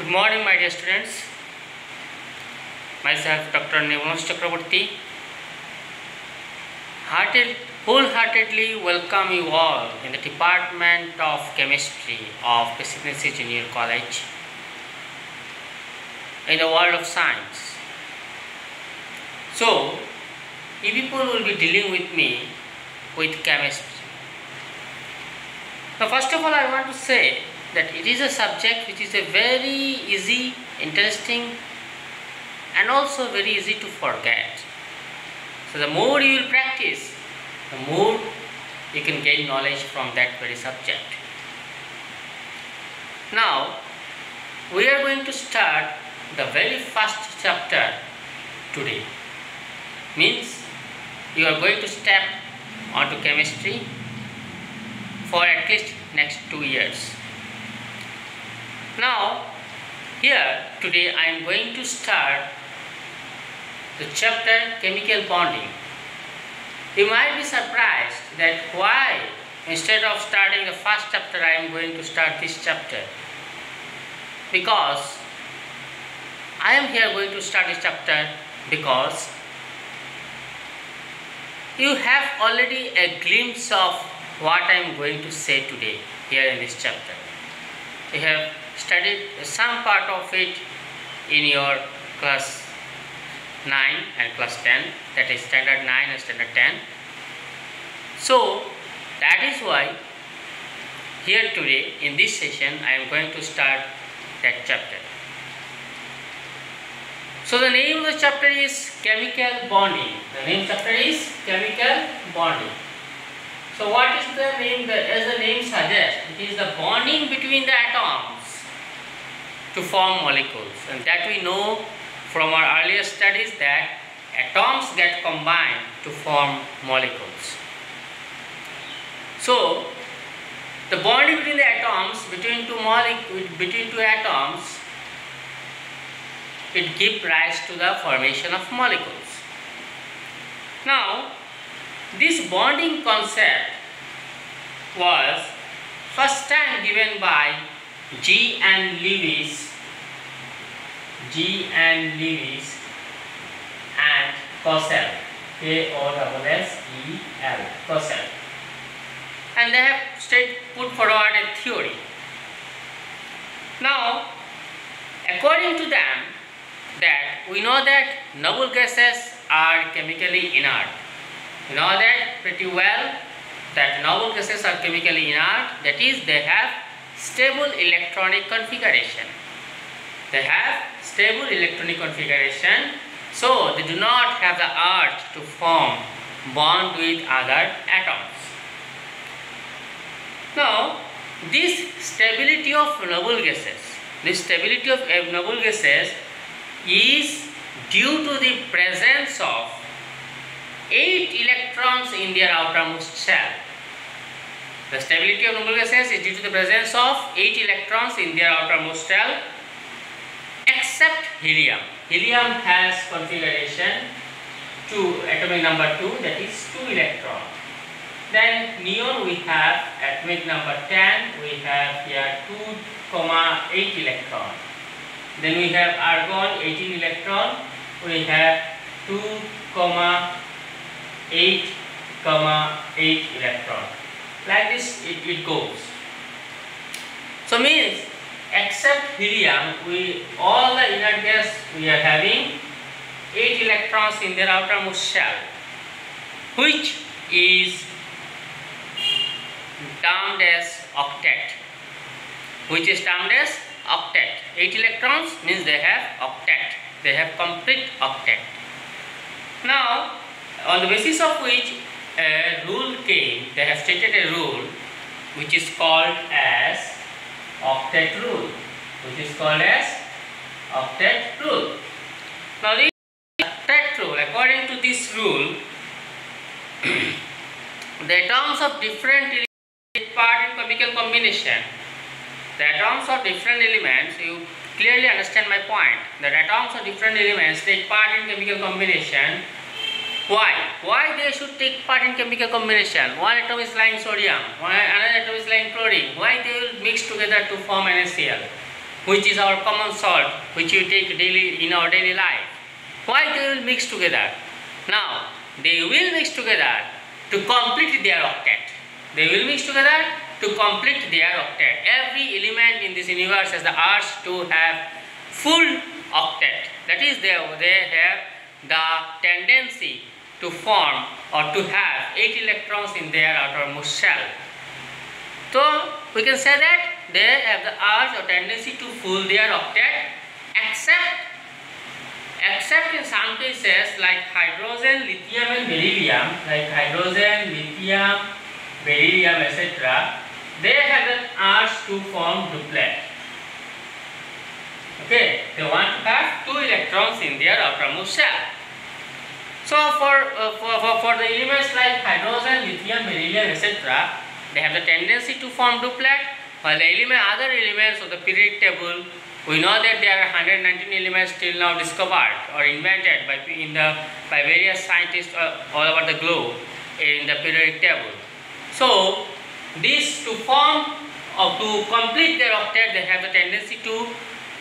Good morning, my dear students. Myself, Dr. Nirmalas Chakraborty, wholeheartedly welcome you all in the Department of Chemistry of Presidency Junior College in the world of science. So, you people will be dealing with me with chemistry. Now, first of all, I want to say that it is a subject which is a very easy, interesting, and also very easy to forget. So the more you will practice, the more you can gain knowledge from that very subject. Now, we are going to start the very first chapter today. Means you are going to step onto chemistry for at least next 2 years. Now, here today I am going to start the chapter chemical bonding. You might be surprised that why instead of starting the first chapter I am going to start this chapter. Because I am here going to start this chapter because you have already a glimpse of what I am going to say today here in this chapter. You have studied some part of it in your class 9 and class 10, that is standard 9 and standard 10. So that is why here today in this session I am going to start that chapter. So the name of the chapter is chemical bonding. The name chapter is chemical bonding. So what is the name? As the name suggests, it is the bonding between the atoms to form molecules, and that we know from our earlier studies that atoms get combined to form molecules. So the bonding between the atoms, between two atoms, it gives rise to the formation of molecules. Now, this bonding concept was first time given by G. and Lewis and Kossel, K-O-S-S-E-L, Kossel, and they have put forward a theory. Now, according to them, that we know that noble gases are chemically inert. You know that pretty well, that noble gases are chemically inert, that is, they have stable electronic configuration. They have stable electronic configuration, so they do not have the urge to form bond with other atoms. Now, this stability of noble gases, is due to the presence of 8 electrons in their outermost shell. The stability of noble gases is due to the presence of 8 electrons in their outermost shell, except helium. Helium has configuration atomic number 2, that is 2 electrons. Then neon we have atomic number 10, we have here 2,8 electron. Then we have argon 18 electron, we have 2,8,8 electron. Like this it goes. So means except helium, all the inert gas we are having 8 electrons in their outermost shell, which is termed as octet. 8 electrons means they have octet. They have complete octet. Now, on the basis of which a rule came, they have stated a rule which is called as octet rule. Now, this octet rule, according to this rule, the atoms of different elements take part in chemical combination. The atoms of different elements, you clearly understand my point, that atoms of different elements take part in chemical combination. Why they should take part in chemical combination? One atom is lying sodium, another atom is lying chlorine. Why they will mix together to form NaCl? which is our common salt, which we take daily in our daily life. Why they will mix together? Now, they will mix together to complete their octet. They will mix together to complete their octet. Every element in this universe has the urge to have full octet. That is, they have the tendency to form or to have 8 electrons in their outermost shell. So, we can say that they have the urge or tendency to fill their octet, except in some cases like hydrogen, lithium and beryllium, etc. They have the urge to form duplet. Okay, they want to have 2 electrons in their outermost shell. So for the elements like hydrogen, lithium, beryllium, etc., they have the tendency to form duplet. While the other elements of the periodic table, we know that there are 119 elements till now discovered or invented by various scientists all over the globe in the periodic table. So these to form or to complete their octet, they have the tendency to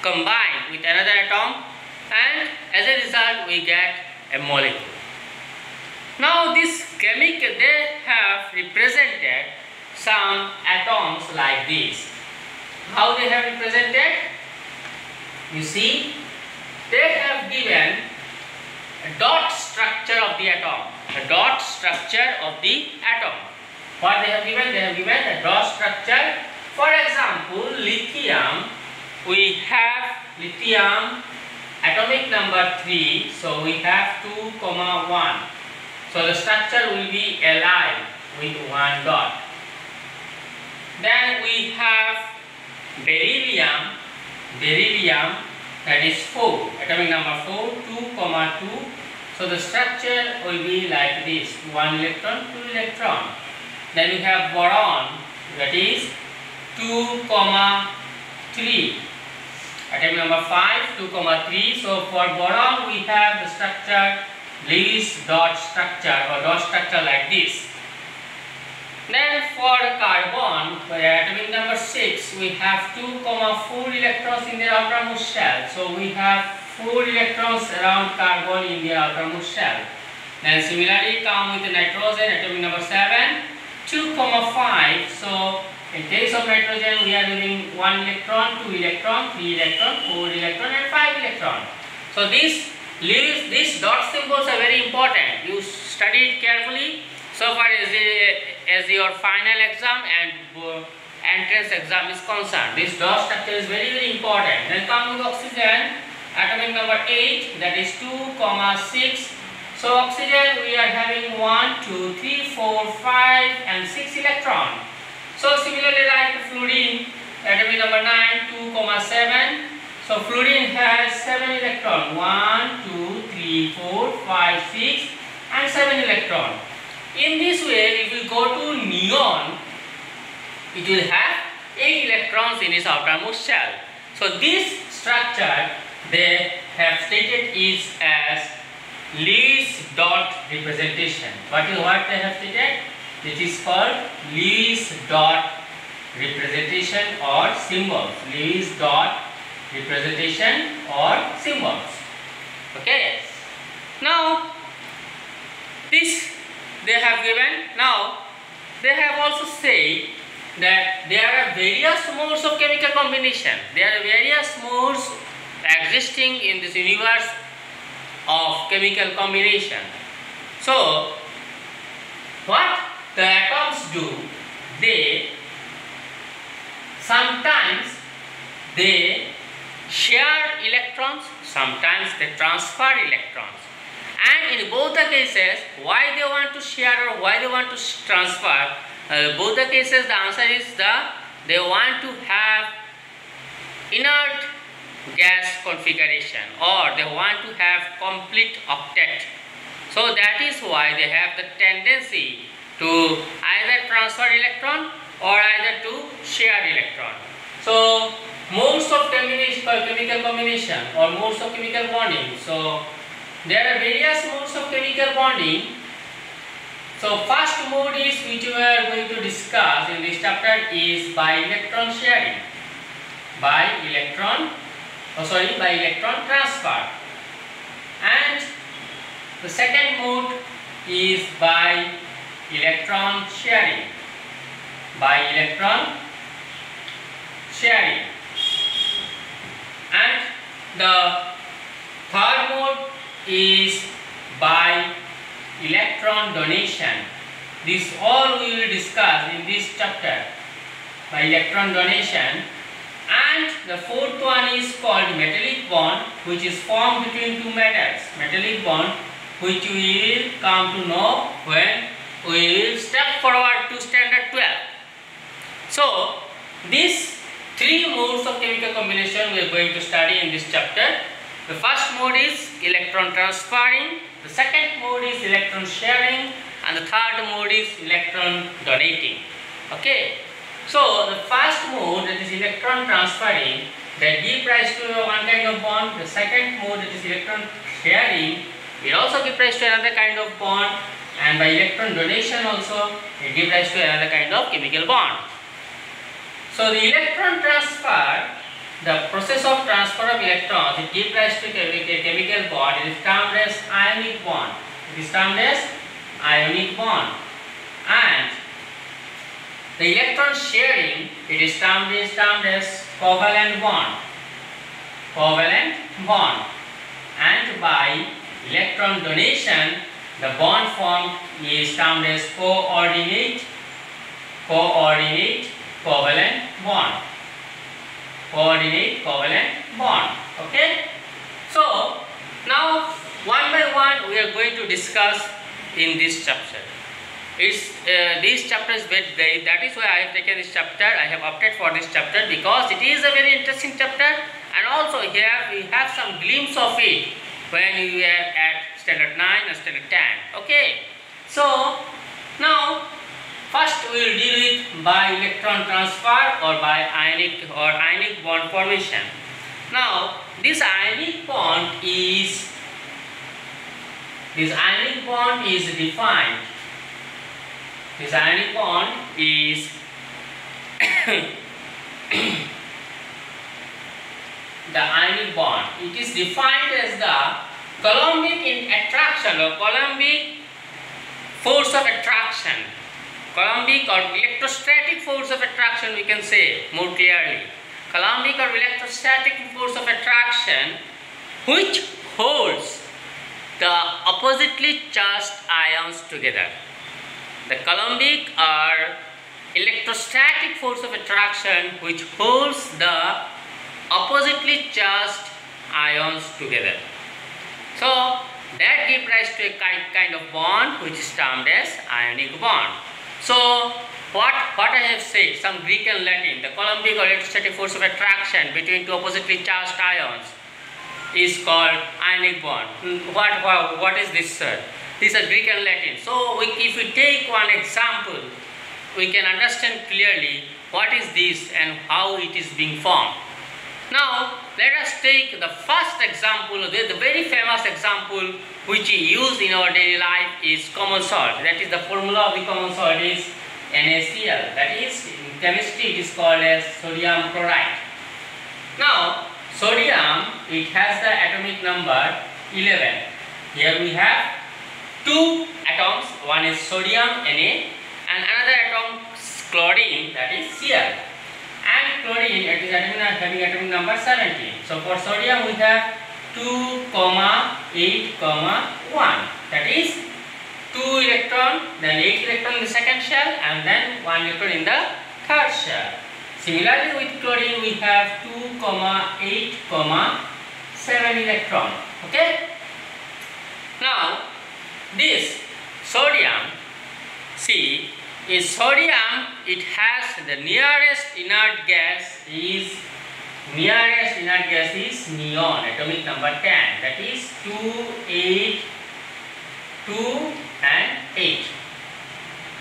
combine with another atom, and as a result we get a molecule. Now this chemical, they have represented some atoms like this. How they have represented? You see, they have given a dot structure of the atom. A dot structure of the atom. What they have given? They have given a dot structure. For example, lithium. We have lithium atomic number 3. So we have 2, 1. So the structure will be Li with 1 dot. Then we have beryllium, that is 4, atomic number 4, 2, 2. So the structure will be like this, 1 electron, 2 electron. Then we have boron, that is 2, 3, atomic number 5, 2, 3. So for boron we have the structure Lewis dot structure or dot structure like this. Then for carbon, for atomic number 6, we have 2, 4 electrons in their outermost shell. So we have 4 electrons around carbon in their outermost shell. Then similarly come with the nitrogen, atomic number 7, 2, 5. So in case of nitrogen, we are having 1 electron, 2 electron, 3 electron, 4 electron and 5 electron. So these dot symbols are very important. You study it carefully. So far as your final exam and entrance exam is concerned, this dot structure is very, very important. Then come with oxygen, atomic number 8, that is 2, 6. So oxygen we are having 1, 2, 3, 4, 5 and 6 electron. So similarly like fluorine, atomic number 9, 2, 7. So fluorine has 7 electron, 1, 2, 3, 4, 5, 6 and 7 electron. In this way, if we go to neon, it will have 8 electrons in its outermost shell. So this structure they have stated is as Lewis dot representation. What they have stated? It is called Lewis dot representation or symbols. Lewis dot representation or symbols. Okay. Now this they have given. Now they have also said that there are various modes of chemical combination. There are various modes existing in this universe of chemical combination. So what the atoms do, they sometimes they share electrons, sometimes they transfer electrons. And in both the cases, why they want to share or why they want to transfer, both the cases the answer is they want to have inert gas configuration or they want to have complete octet. So that is why they have the tendency to either transfer electron or either to share electron. So modes of chemical combination or modes of chemical bonding. So there are various modes of chemical bonding. So first mode is which we are going to discuss in this chapter is by electron sharing. by electron transfer, and the second mode is by electron sharing. And the third mode is by electron donation. This all we will discuss in this chapter, by electron donation. And the fourth one is called metallic bond, which is formed between two metals. Metallic bond, which we will come to know when we will step forward to standard 12. So these three modes of chemical combination we are going to study in this chapter. The first mode is electron transferring, the second mode is electron sharing, and the third mode is electron donating. Okay. So the first mode, that is electron transferring, that give rise to one kind of bond. The second mode, that is electron sharing, it also give rise to another kind of bond, and by electron donation also it give rise to another kind of chemical bond. So the electron transfer, the process of transfer of electrons, it gives rise to a chemical bond. It is termed as ionic bond. And the electron sharing, it is termed as covalent bond. And by electron donation, the bond formed is termed as coordinate covalent bond. Okay. So now one by one we are going to discuss in this chapter. This chapter is very, that is why I have taken this chapter. I have opted for this chapter because it is a very interesting chapter, and also here we have some glimpse of it when we are at standard 9 and standard 10. Okay. So now first we will deal with by electron transfer or by ionic bond formation. Now this ionic bond is defined. This ionic bond is the ionic bond. It is defined as the Coulombic attraction or Coulombic force of attraction. Coulombic or electrostatic force of attraction, we can say more clearly. Coulombic or electrostatic force of attraction which holds the oppositely charged ions together. The Coulombic or electrostatic force of attraction which holds the oppositely charged ions together. So that gives rise to a kind of bond which is termed as ionic bond. So what I have said, some Greek and Latin, the Coulombic or electrostatic force of attraction between two oppositely charged ions is called ionic bond. What is this, sir? These are Greek and Latin. So if we take one example, we can understand clearly what is this and how it is being formed. Now let us take the first example, the very famous example which we use in our daily life is common salt. That is, the formula of the common salt is NaCl. That is, in chemistry it is called as sodium chloride. Now sodium, it has the atomic number 11. Here we have two atoms, one is sodium Na and another atom chlorine, that is Cl. And chlorine, it is having atomic number 17. So for sodium we have 2, 8, 1. That is 2 electron, then 8 electron in the second shell, and then 1 electron in the third shell. Similarly with chlorine we have 2, 8, 7 electron. Okay. Now this sodium, see, is sodium, it has the nearest inert gas is neon, atomic number 10, that is 2, 8, 2 and 8.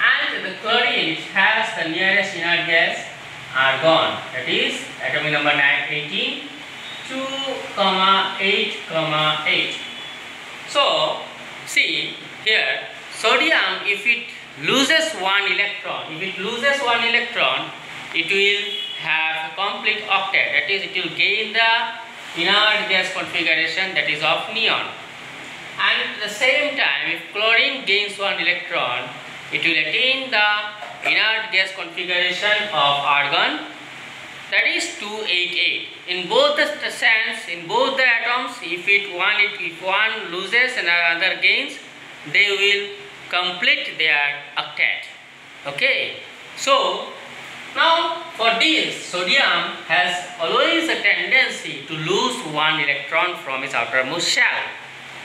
And the chlorine, it has the nearest inert gas argon, that is atomic number 18, 2, 8, 8. So see here, sodium, if it loses one electron, it will have a complete octet, that is, it will gain the inert gas configuration, that is of neon. And at the same time, if chlorine gains one electron, it will attain the inert gas configuration of argon, that is 288. In both the sense, in both the atoms, if one loses and another gains, they will complete their octet. Okay. So now for this, sodium has always a tendency to lose one electron from its outermost shell.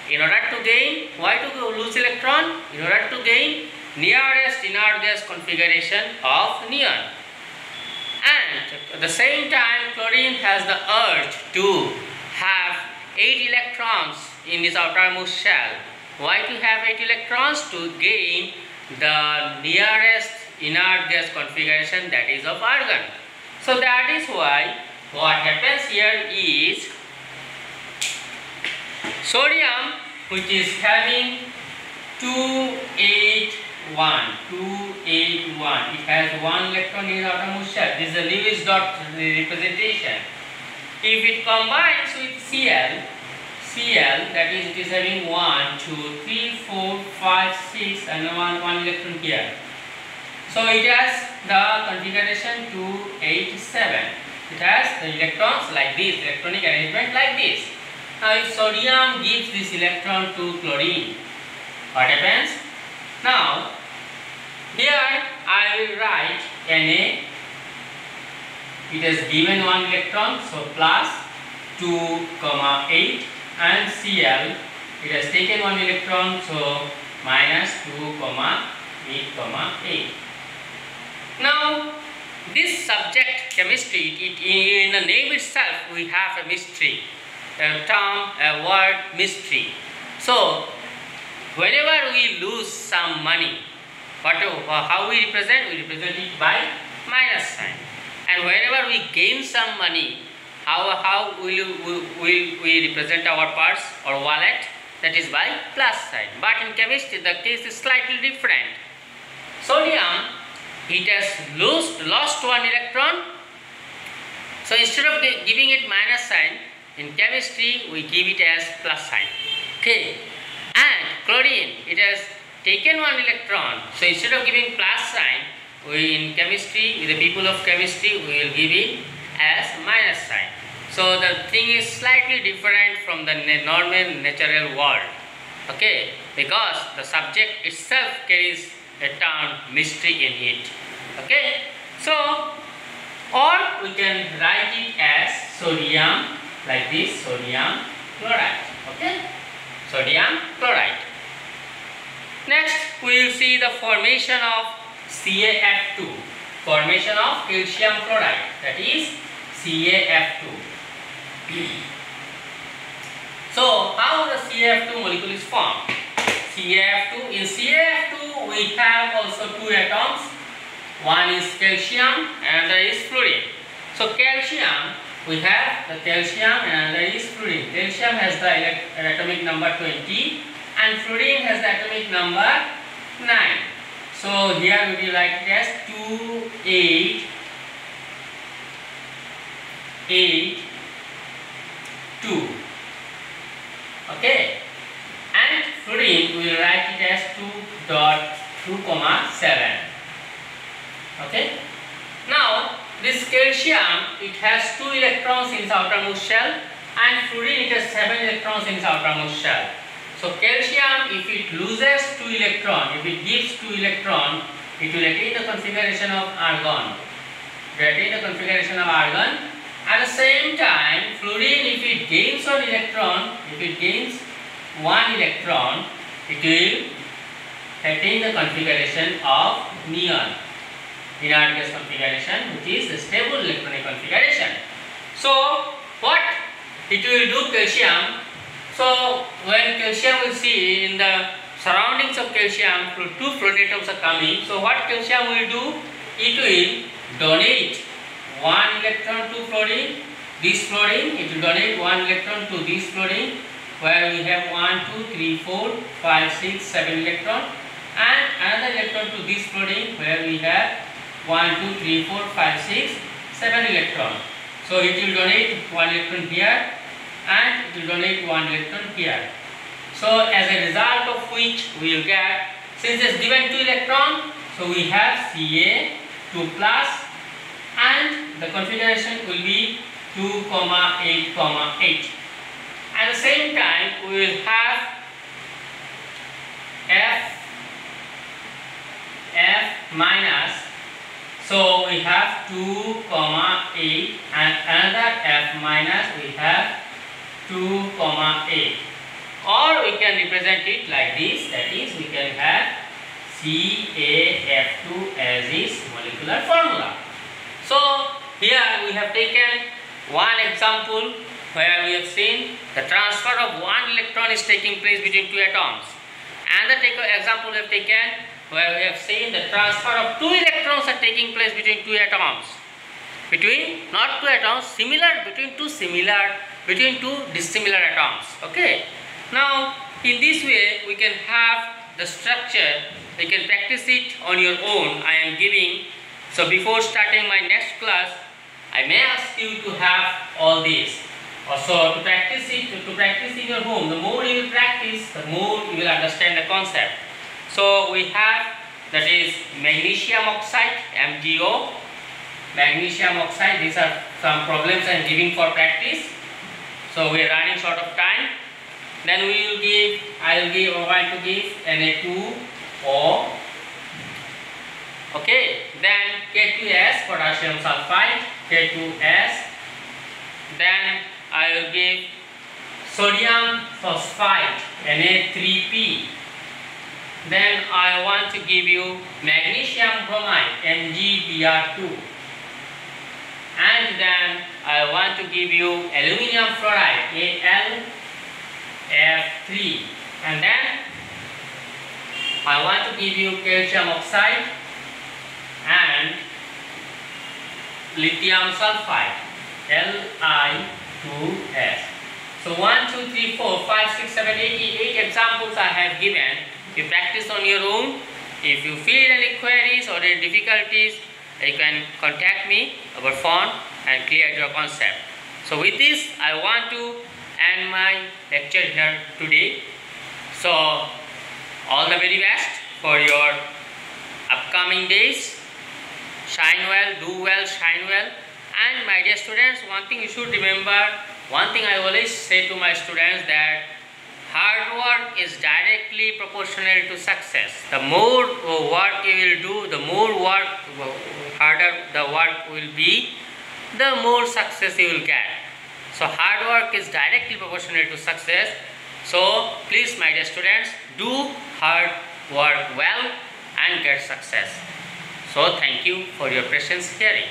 In order to gain, why to lose electron? In order to gain nearest inert gas configuration of neon. And at the same time, chlorine has the urge to have 8 electrons in its outermost shell. Why to have 8 electrons? To gain the nearest inert gas configuration, that is of argon. So that is why what happens here is sodium, which is having 281, it has 1 electron in its outermost shell. This is the Lewis dot representation. If it combines with Cl, that is, it is having 1, 2, 3, 4, 5, 6 and one electron here. So it has the configuration 287. It has the electrons like this, electronic arrangement like this. Now if sodium gives this electron to chlorine, what happens? Now here I will write Na. It has given 1 electron, so plus 2, 8, and Cl, it has taken 1 electron, so minus 2, 8. Now this subject chemistry, in the name itself we have a mystery, a term, a word, mystery. So whenever we lose some money, how we represent? We represent it by minus sign. And whenever we gain some money, how will we represent our purse or wallet? That is by plus sign. But in chemistry the case is slightly different. Sodium, it has lost 1 electron. So instead of giving it minus sign, in chemistry we give it as plus sign. Okay. And chlorine, it has taken 1 electron. So instead of giving plus sign, we in chemistry, with the people of chemistry, we will give it as minus sign. So the thing is slightly different from the normal natural world. Okay, because the subject itself carries a term mystery in it. Okay, so or we can write it as sodium like this, sodium chloride. Okay, sodium chloride. Next we will see the formation of CaF2, formation of calcium chloride, that is CaF2. So how the CaF2 molecule is formed? CaF2, in CaF2 we have also 2 atoms. One is calcium and another is fluorine. So calcium, we have the calcium and another is fluorine. Calcium has the atomic number 20 and fluorine has the atomic number 9. So here we will write it as 2, 8, 8, 2. Okay, and fluorine we will write it as 2.2,7. Okay, now this calcium, it has 2 electrons in its outermost shell, and fluorine, it has 7 electrons in its outermost shell. So calcium, if it loses 2 electrons, if it gives 2 electrons, it will attain the configuration of argon. It will attain the configuration of argon. At the same time, fluorine, if it gains 1 electron, if it gains 1 electron, it will attain the configuration of neon, inert gas configuration, which is the stable electronic configuration. So what it will do, calcium? So when calcium will see in the surroundings of calcium, 2 fluorine atoms are coming. So what calcium will do? It will donate 1 electron to fluorine. This fluorine, it will donate 1 electron to this fluorine, where we have 1, 2, 3, 4, 5, 6, 7 electron, and another electron to this fluorine, where we have 1, 2, 3, 4, 5, 6, 7 electrons. So it will donate 1 electron here and it will donate 1 electron here. So as a result of which we will get, since it is given 2 electron, so we have Ca 2 plus, and the configuration will be 2, 8, 8. At the same time, we will have F minus. So we have 2, 8, and another F minus we have 2, 8. Or we can represent it like this, that is, we can have CaF2 as its molecular formula. So here we have taken one example where we have seen the transfer of 1 electron is taking place between 2 atoms. Another example we have taken where we have seen the transfer of 2 electrons are taking place between 2 atoms. Between, not 2 atoms, between two dissimilar atoms. Okay. Now in this way we can have the structure. You can practice it on your own. I am giving. So before starting my next class, I may ask you to have all this. Also to practice in your home. The more you will practice, the more you will understand the concept. So we have, that is magnesium oxide, MgO. Magnesium oxide. These are some problems I am giving for practice. So we are running short of time. Then we will give, I will going to give Na2O. Okay, then K2S, potassium sulfide, K2S. Then I will give sodium phosphide, Na3P. Then I want to give you magnesium bromide, MgBr2. And then I want to give you aluminium fluoride, AlF3. And then I want to give you calcium oxide and lithium sulfide, Li2S. So 1, 2, 3, 4, 5, 6, 7, 8 examples I have given. You practice on your own. If you feel any queries or any difficulties, you can contact me over phone and clear your concept. So with this, I want to end my lecture here today. So all the very best for your upcoming days. Shine well, do well, shine well. And my dear students, one thing you should remember, one thing I always say to my students, that hard work is directly proportional to success. The more work you will do, the more harder the work will be, the more success you will get. So hard work is directly proportional to success. So please, my dear students, do hard work well and get success. So thank you for your patience hearing.